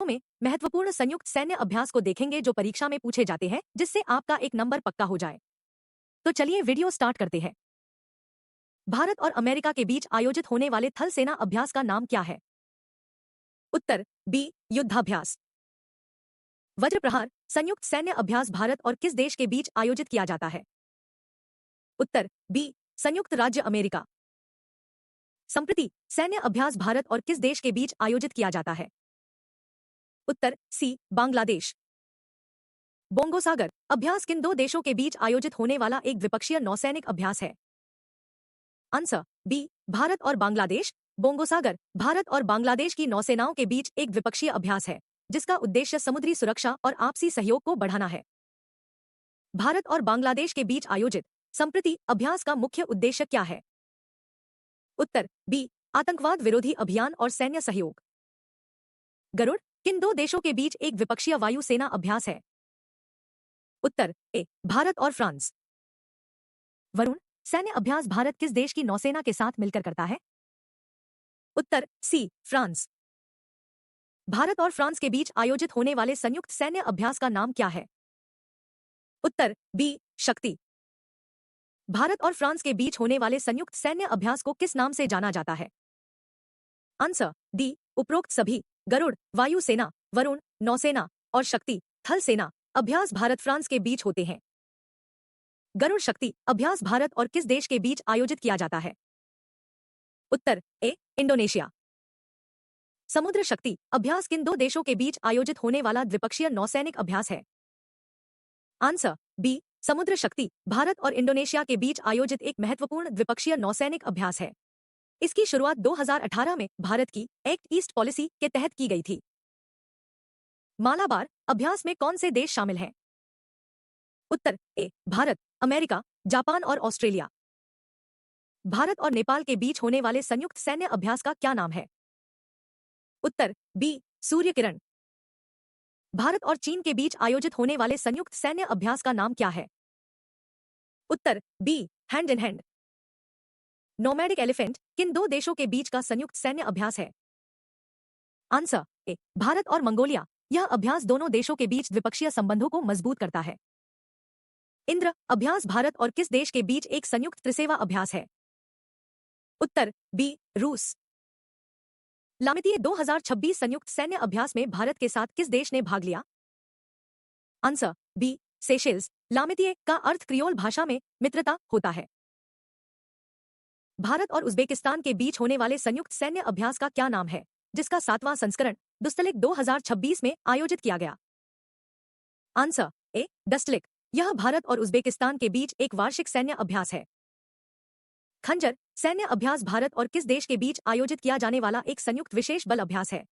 में महत्वपूर्ण संयुक्त सैन्य अभ्यास को देखेंगे जो परीक्षा में पूछे जाते हैं, जिससे आपका एक नंबर पक्का हो जाए। तो चलिए वीडियो स्टार्ट करते हैं। भारत और अमेरिका के बीच आयोजित होने वाले थल सेना अभ्यास का नाम क्या है? उत्तर बी युद्धाभ्यास। वज्र प्रहार संयुक्त सैन्य अभ्यास भारत और किस देश के बीच आयोजित किया जाता है? उत्तर बी संयुक्त राज्य अमेरिका। संप्रति सैन्य अभ्यास भारत और किस देश के बीच आयोजित किया जाता है? उत्तर सी बांग्लादेश। बोंगो सागर अभ्यास किन दो देशों के बीच आयोजित होने वाला एक द्विपक्षीय नौसैनिक अभ्यास है? आंसर बी भारत और बांग्लादेश। बोंगो सागर भारत और बांग्लादेश की नौसेनाओं के बीच एक द्विपक्षीय अभ्यास है, जिसका उद्देश्य समुद्री सुरक्षा और आपसी सहयोग को बढ़ाना है। भारत और बांग्लादेश के बीच आयोजित संप्रति अभ्यास का मुख्य उद्देश्य क्या है? उत्तर बी आतंकवाद विरोधी अभियान और सैन्य सहयोग। गरुड़ किन दो देशों के बीच एक द्विपक्षीय वायु सेना अभ्यास है? उत्तर ए भारत और फ्रांस। वरुण सैन्य अभ्यास भारत किस देश की नौसेना के साथ मिलकर करता है? उत्तर सी फ्रांस। भारत और फ्रांस के बीच आयोजित होने वाले संयुक्त सैन्य अभ्यास का नाम क्या है? उत्तर बी शक्ति। भारत और फ्रांस के बीच होने वाले संयुक्त सैन्य अभ्यास को किस नाम से जाना जाता है? आंसर डी उपरोक्त सभी गरुड़ वायु सेना, वरुण नौसेना और शक्ति थल सेना अभ्यास भारत फ्रांस के बीच होते हैं। गरुड़ शक्ति अभ्यास भारत और किस देश के बीच आयोजित किया जाता है? उत्तर ए इंडोनेशिया। समुद्र शक्ति अभ्यास किन दो देशों के बीच आयोजित होने वाला द्विपक्षीय नौसैनिक अभ्यास है? आंसर बी समुद्र शक्ति भारत और इंडोनेशिया के बीच आयोजित एक महत्वपूर्ण द्विपक्षीय नौसैनिक अभ्यास है। इसकी शुरुआत 2018 में भारत की एक्ट ईस्ट पॉलिसी के तहत की गई थी। मालाबार अभ्यास में कौन से देश शामिल हैं? उत्तर ए भारत, अमेरिका, जापान और ऑस्ट्रेलिया। भारत और नेपाल के बीच होने वाले संयुक्त सैन्य अभ्यास का क्या नाम है? उत्तर बी सूर्य किरण। भारत और चीन के बीच आयोजित होने वाले संयुक्त सैन्य अभ्यास का नाम क्या है? उत्तर B hand in hand. Nomadic elephant किन दो देशों के बीच का संयुक्त सैन्य अभ्यास है? आंसर ए भारत और मंगोलिया। यह अभ्यास दोनों देशों के बीच द्विपक्षीय संबंधों को मजबूत करता है। इंद्र अभ्यास भारत और किस देश के बीच एक संयुक्त त्रिसेवा अभ्यास है? उत्तर बी रूस। लामितीय 2026 संयुक्त सैन्य अभ्यास में भारत के साथ किस देश ने भाग लिया? Answer B Seychelles. लामितीय का अर्थ क्रियोल भाषा में मित्रता होता है। भारत और उज्बेकिस्तान के बीच होने वाले संयुक्त सैन्य अभ्यास का क्या नाम है, जिसका 7वां संस्करण दुस्तलिक 2026 में आयोजित किया गया? Answer A डस्टलिक। यह भारत और उज्बेकिस्तान के बीच एक वार्षिक सैन्य अभ्यास है। खंजर सैन्य अभ्यास भारत और किस देश के बीच आयोजित किया जाने वाला एक संयुक्त विशेष बल अभ्यास है?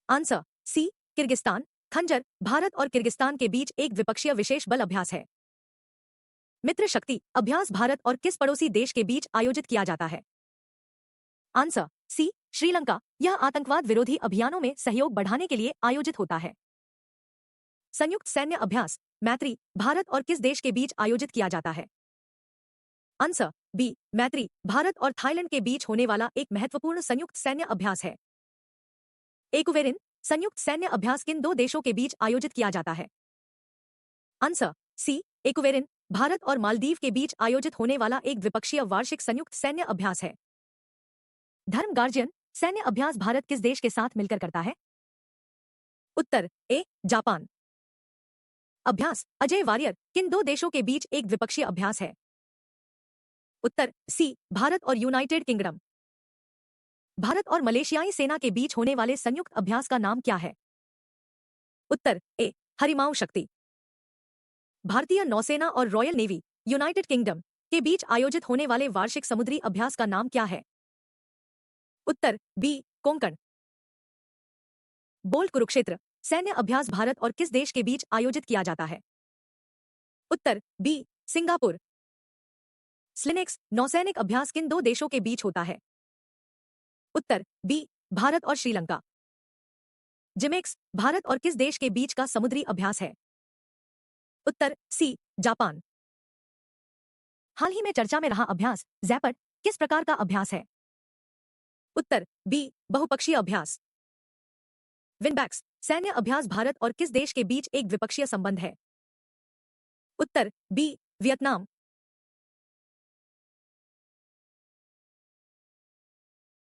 Answer C Kyrgyzstan. Khanjar Bharat और किर्गिस्तान के बीच एक द्विपक्षीय विशेष बल अभ्यास है। मित्र शक्ति अभ्यास भारत और किस पड़ोसी देश के बीच आयोजित किया जाता है? Answer C Sri Lanka. यह आतंकवाद विरोधी अभियानों में सहयोग बढ़ाने के लिए आयोजित होता है। संयुक्त सैन्य अभ्यास मैत्री भारत और किस देश के बीच आयोजित किया जाता है? आंसर बी मैत्री भारत और थाईलैंड के बीच होने वाला एक महत्वपूर्ण संयुक्त सैन्य अभ्यास है। एकुवेरिन संयुक्त सैन्य अभ्यास किन दो देशों के बीच आयोजित किया जाता है? आंसर सी एकुवेरिन भारत और मालदीव के बीच आयोजित होने वाला एक द्विपक्षीय वार्षिक संयुक्त सैन्य अभ्यास है। धर्म गार्जियन सैन्य अभ्यास भारत किस देश के साथ मिलकर करता है? उत्तर ए जापान। अभ्यास अजय वारियर किन दो देशों के बीच एक द्विपक्षीय अभ्यास है? उत्तर सी भारत और यूनाइटेड किंगडम। भारत और मलेशियाई सेना के बीच होने वाले संयुक्त अभ्यास का नाम क्या है? उत्तर ए हरिमाऊ शक्ति। भारतीय नौसेना और रॉयल नेवी यूनाइटेड किंगडम के बीच आयोजित होने वाले वार्षिक समुद्री अभ्यास का नाम क्या है? उत्तर बी कोंकण। बोल्ट कुरुक्षेत्र सैन्य अभ्यास भारत और किस देश के बीच आयोजित किया जाता है? उत्तर बी सिंगापुर। स्लिनेक्स नौसैनिक अभ्यास किन दो देशों के बीच होता है? उत्तर बी भारत और श्रीलंका। जिमेक्स भारत और किस देश के बीच का समुद्री अभ्यास है? उत्तर सी जापान। हाल ही में चर्चा में रहा अभ्यास जैपट किस प्रकार का अभ्यास है? उत्तर बी बहुपक्षीय अभ्यास। विनबैक्स सैन्य अभ्यास भारत और किस देश के बीच एक द्विपक्षीय संबंध है? उत्तर बी वियतनाम।